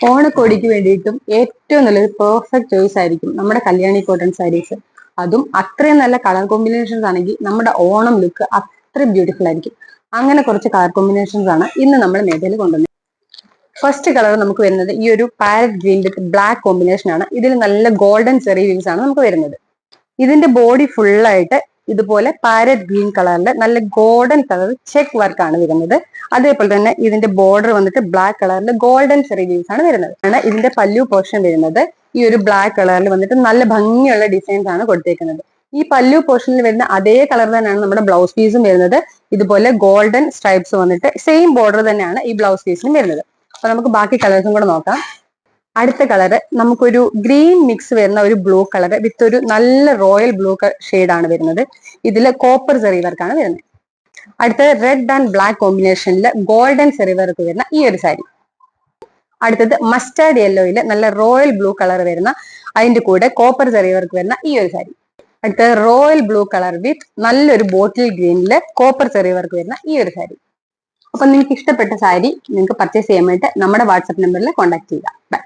ഓണക്കോടിക്ക് വേണ്ടിയിട്ടും ഏറ്റവും നല്ലൊരു പെർഫെക്റ്റ് ചോയ്സ് ആയിരിക്കും നമ്മുടെ കല്യാണി കോട്ടൺ സാരീസ്. അതും അത്രയും നല്ല കളർ കോമ്പിനേഷൻസ് ആണെങ്കിൽ നമ്മുടെ ഓണം ലുക്ക് അത്രയും ബ്യൂട്ടിഫുൾ ആയിരിക്കും. അങ്ങനെ കുറച്ച് കളർ കോമ്പിനേഷൻസ് ആണ് ഇന്ന് നമ്മൾ മേഖലയിൽ കൊണ്ടുവന്നത്. ഫസ്റ്റ് കളർ നമുക്ക് വരുന്നത് ഈ ഒരു പാരറ്റ് ഗ്രീൻ വിത്ത് ബ്ലാക്ക് കോമ്പിനേഷൻ ആണ്. ഇതിൽ നല്ല ഗോൾഡൻ ചെറി വീവ്സ് ആണ് നമുക്ക് വരുന്നത്. ഇതിന്റെ ബോഡി ഫുള്ളായിട്ട് ഇതുപോലെ പാരറ്റ് ഗ്രീൻ കളറിൽ നല്ല ഗോൾഡൻ കളർ ചെക്ക് വർക്ക് ആണ് വരുന്നത്. അതേപോലെ തന്നെ ഇതിന്റെ ബോർഡർ വന്നിട്ട് ബ്ലാക്ക് കളറിൽ ഗോൾഡൻ ചെറി ലീവ്സ് ആണ് വരുന്നത്. ഇതിന്റെ പല്ലു പോർഷൻ വരുന്നത് ഈ ഒരു ബ്ലാക്ക് കളറിൽ വന്നിട്ട് നല്ല ഭംഗിയുള്ള ഡിസൈൻസ് ആണ് കൊടുത്തേക്കുന്നത്. ഈ പല്ലു പോർഷനിൽ വരുന്ന അതേ കളർ തന്നെയാണ് നമ്മുടെ ബ്ലൗസ് പീസും വരുന്നത്. ഇതുപോലെ ഗോൾഡൻ സ്ട്രൈപ്സ് വന്നിട്ട് സെയിം ബോർഡർ തന്നെയാണ് ഈ ബ്ലൗസ് പീസിനും വരുന്നത്. അപ്പൊ നമുക്ക് ബാക്കി കളേഴ്സും കൂടെ നോക്കാം. അടുത്ത കളറ് നമുക്കൊരു ഗ്രീൻ മിക്സ് വരുന്ന ഒരു ബ്ലൂ കളർ വിത്ത് ഒരു നല്ല റോയൽ ബ്ലൂ ആണ് വരുന്നത്. ഇതിൽ കോപ്പർ സെറി വർക്കാണ് വരുന്നത്. അടുത്തത് റെഡ് ആൻഡ് ബ്ലാക്ക് കോമ്പിനേഷനിൽ ഗോൾഡൻ സെറി വർക്ക് വരുന്ന ഈ ഒരു സാരി. അടുത്തത് മസ്റ്റാർഡ് യെല്ലോയിൽ നല്ല റോയൽ ബ്ലൂ കളർ വരുന്ന അതിന്റെ കൂടെ കോപ്പർ സെറി വർക്ക് വരുന്ന ഈ ഒരു സാരി. അടുത്തത് റോയൽ ബ്ലൂ കളർ വിത്ത് നല്ലൊരു ബോട്ടിൽ ഗ്രീനില് കോപ്പർ സെറി വർക്ക് വരുന്ന ഈ ഒരു സാരി. അപ്പൊ നിങ്ങൾക്ക് ഇഷ്ടപ്പെട്ട സാരി നിങ്ങൾക്ക് പർച്ചേസ് ചെയ്യാൻ വേണ്ടി നമ്മുടെ വാട്സ്ആപ്പ് നമ്പറിൽ കോൺടാക്ട് ചെയ്യുക. ബൈ.